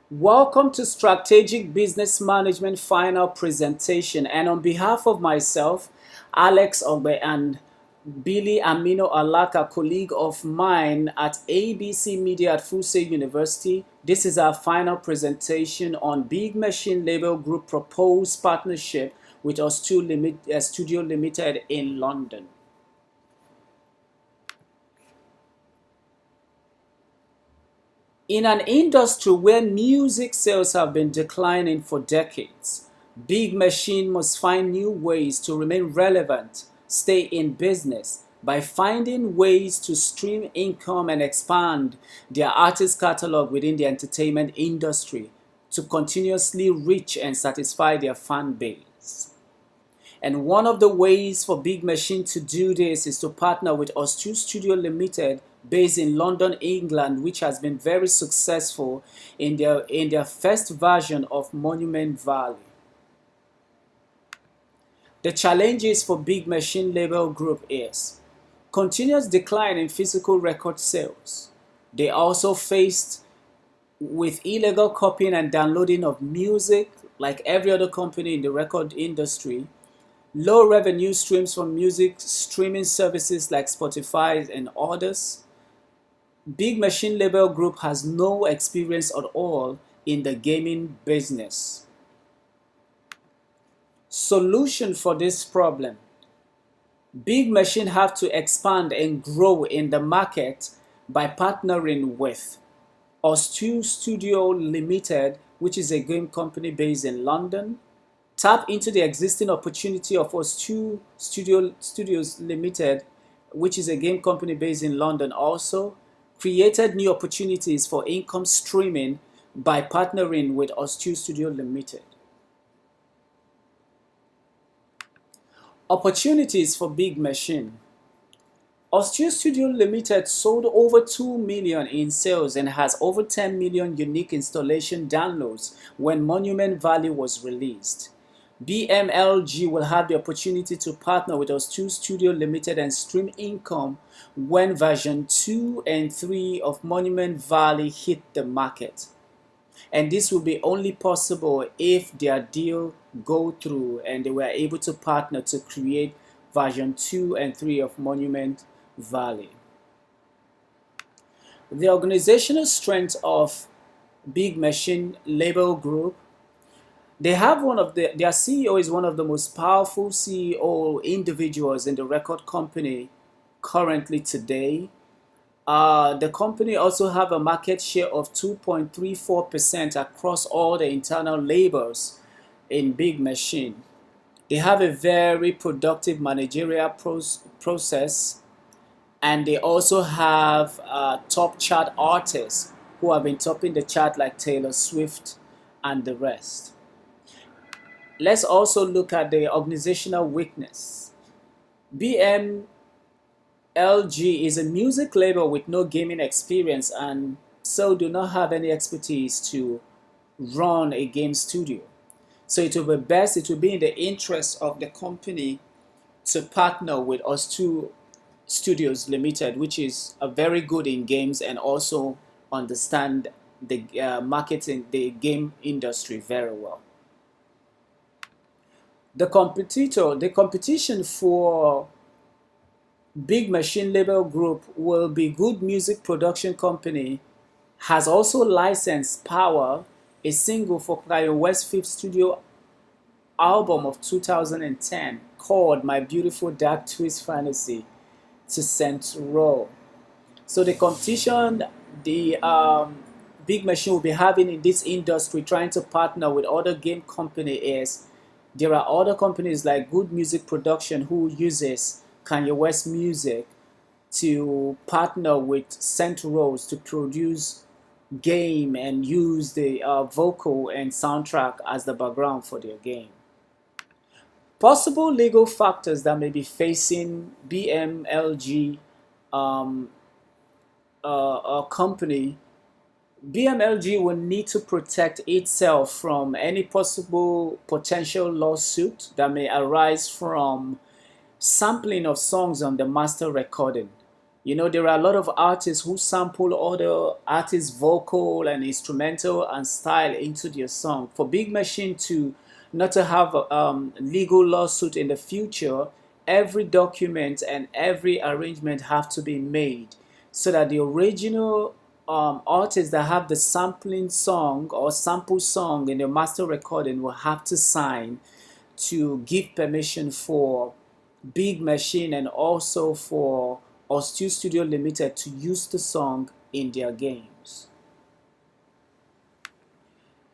Welcome to Strategic Business Management final presentation. And on behalf of myself, Alex Ogbeh, and Billiaminu Alaka, colleague of mine at ABC Media at Fuse University, this is our final presentation on Big Machine Label Group proposed partnership with Studio Limited in London. In an industry where music sales have been declining for decades, Big Machine must find new ways to remain relevant, stay in business, by finding ways to stream income and expand their artist catalog within the entertainment industry to continuously reach and satisfy their fan base. And one of the ways for Big Machine to do this is to partner with Studio Limited, based in London, England, which has been very successful in their first version of Monument Valley. The challenges for Big Machine Label Group is continuous decline in physical record sales. They also faced with illegal copying and downloading of music, like every other company in the record industry. Low revenue streams from music streaming services like Spotify and others. Big Machine Label Group has no experience at all in the gaming business. Solution for this problem: Big Machine have to expand and grow in the market by partnering with Studio Limited, which is a game company based in London. Tap into the existing opportunity of Studios Limited, which is a game company based in London also. Created new opportunities for income streaming by partnering with Studio Limited. Opportunities for Big Machine. Studio Limited sold over 2 million in sales and has over 10 million unique installation downloads when Monument Valley was released. BMLG will have the opportunity to partner with Studio Limited and stream income when version 2 and 3 of Monument Valley hit the market. And this will be only possible if their deal go through and they were able to partner to create version 2 and 3 of Monument Valley. The organizational strength of Big Machine Label Group: they have their CEO is one of the most powerful CEO individuals in the record company currently today. The company also have a market share of 2.34% across all the internal labels in Big Machine. They have a very productive managerial process, and they also have top chart artists who have been topping the chart like Taylor Swift and the rest. Let's also look at the organizational weakness. BMLG is a music label with no gaming experience and so do not have any expertise to run a game studio. So it will be in the interest of the company to partner with Studios Limited, which is very good in games and also understand the marketing, the game industry very well. The competition for Big Machine Label Group will be Good Music Production Company, has also licensed Power, a single for Kanye West's fifth studio album of 2010 called My Beautiful Dark Twist Fantasy, to Central. So the competition the Big Machine will be having in this industry, trying to partner with other game company, is there are other companies like Good Music Production who uses Kanye West music to partner with Saint Rose to produce game and use the vocal and soundtrack as the background for their game. Possible legal factors that may be facing BMLG company. BMLG will need to protect itself from any possible potential lawsuit that may arise from sampling of songs on the master recording. There are a lot of artists who sample other artists' vocal and instrumental and style into their song. For Big Machine to not to have a legal lawsuit in the future, every document and every arrangement have to be made so that the original artists that have the sampling song or sample song in the master recording will have to sign to give permission for Big Machine and also for Ostu Studio Limited to use the song in their games.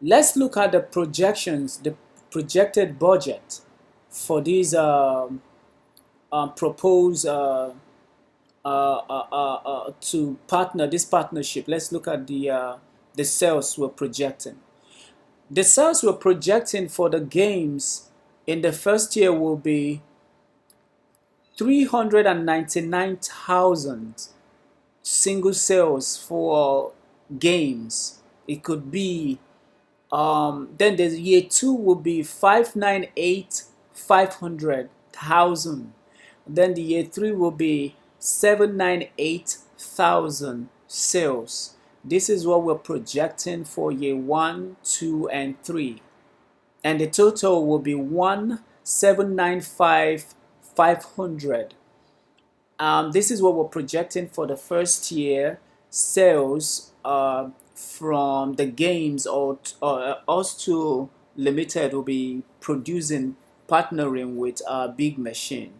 Let's look at the projections, the projected budget for these proposed to partner this partnership. Let's look at the sales we're projecting. The sales we're projecting for the games in the first year will be 399,000 single sales for games. It could be then the year 2 will be 598,500,000. Then the year 3 will be 798,000 sales. This is what we're projecting for year 1, 2, and 3. And the total will be 1,795,500. This is what we're projecting for the first year sales from the games, or us two limited will be producing, partnering with Big Machine.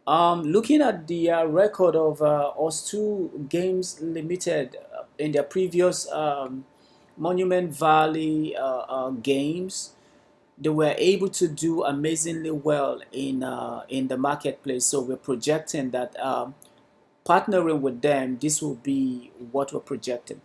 Looking at the record of us two games limited in their previous Monument Valley games, they were able to do amazingly well in the marketplace. So we're projecting that partnering with them, this will be what we're projecting.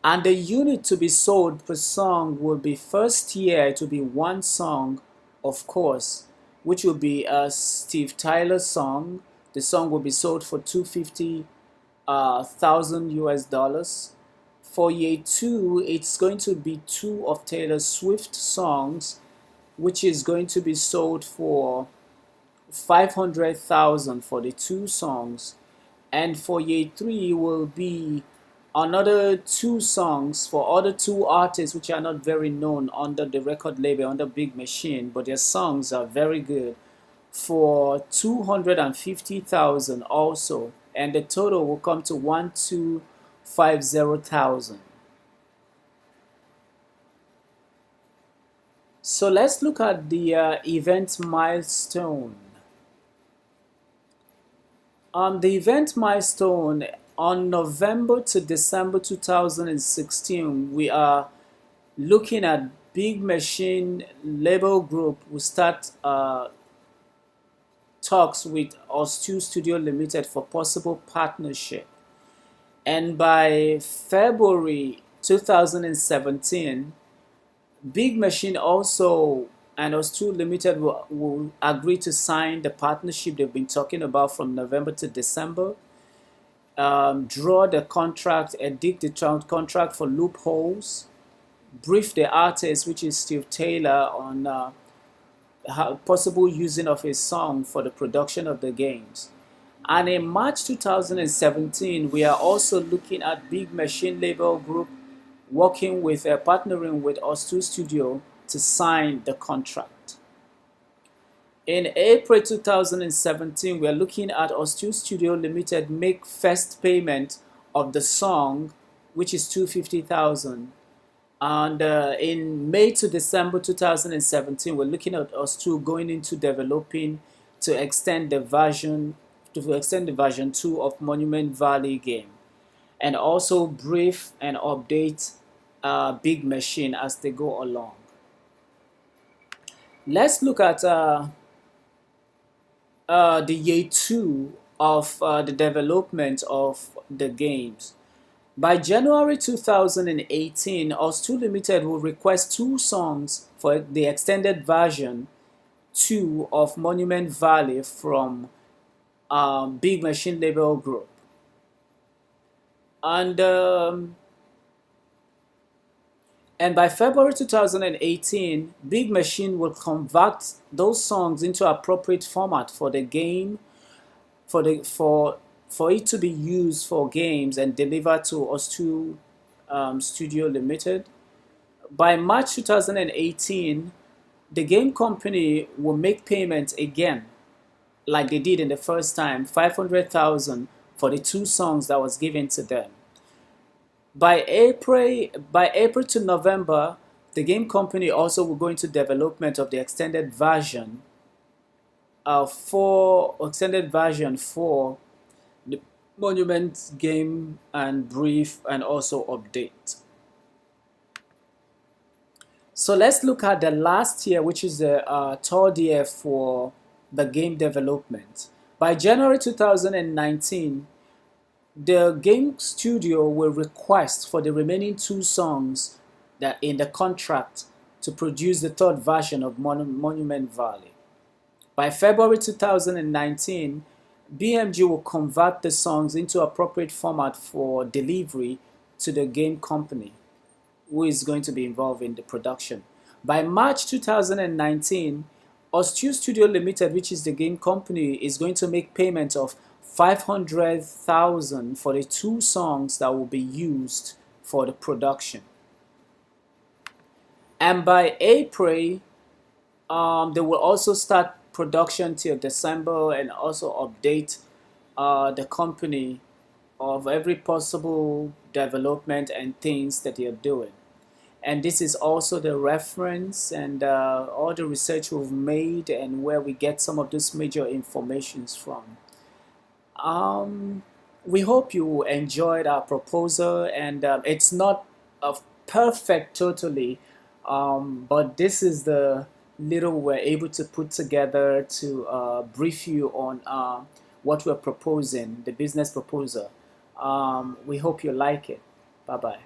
And the unit to be sold per song will be, first year it will be one song, of course, which will be a Steve Tyler song. The song will be sold for $250,000 US. For year 2, it's going to be 2 of Taylor Swift songs, which is going to be sold for 500,000 for the 2 songs. And for year 3 will be another 2 songs for other 2 artists which are not very known under the record label, under Big Machine, but their songs are very good, for 250,000 also, and the total will come to 1,250,000. So let's look at the event milestone. The event milestone on November to December 2016, we are looking at Big Machine label group will start talks with Ostu Studio Limited for possible partnership. And by February 2017, Big Machine also and Ostu Limited will agree to sign the partnership they've been talking about from November to December. Draw the contract, edit the contract for loopholes, brief the artist, which is Steve Taylor, on possible using of his song for the production of the games. And in March 2017, we are also looking at Big Machine label group working with partnering with Ostu Studio to sign the contract. In April 2017, we are looking at Ostu Studio Limited make first payment of the song, which is 250,000. And in May to December 2017, we're looking at Ostu going into developing to extend the version 2 of Monument Valley game, and also brief and update Big Machine as they go along. Let's look at the year 2 of the development of the games. By January 2018, Ostu Limited will request 2 songs for the extended version 2 of Monument Valley from Big Machine label group. And by February 2018, Big Machine will convert those songs into appropriate format for the game, for for it to be used for games and delivered to us to Studio Limited. By March 2018, the game company will make payments again, like they did in the first time, 500,000 for the two songs that was given to them. By April to November, the game company also will go into development of the extended version for the Monument game and brief and also update. So let's look at the last year, which is the third year for the game development. By January 2019, the game studio will request for the remaining two songs that in the contract to produce the third version of Monument Valley. By February 2019, BMG will convert the songs into appropriate format for delivery to the game company, who is going to be involved in the production. By March 2019, Osteo Studio Limited, which is the game company, is going to make payment of 500,000 for the two songs that will be used for the production. And by April, they will also start production till December and also update the company of every possible development and things that they are doing. And this is also the reference and all the research we've made and where we get some of this major informations from. We hope you enjoyed our proposal, and it's not perfect totally, but this is the little we're able to put together to brief you on what we're proposing, the business proposal. We hope you like it. Bye bye.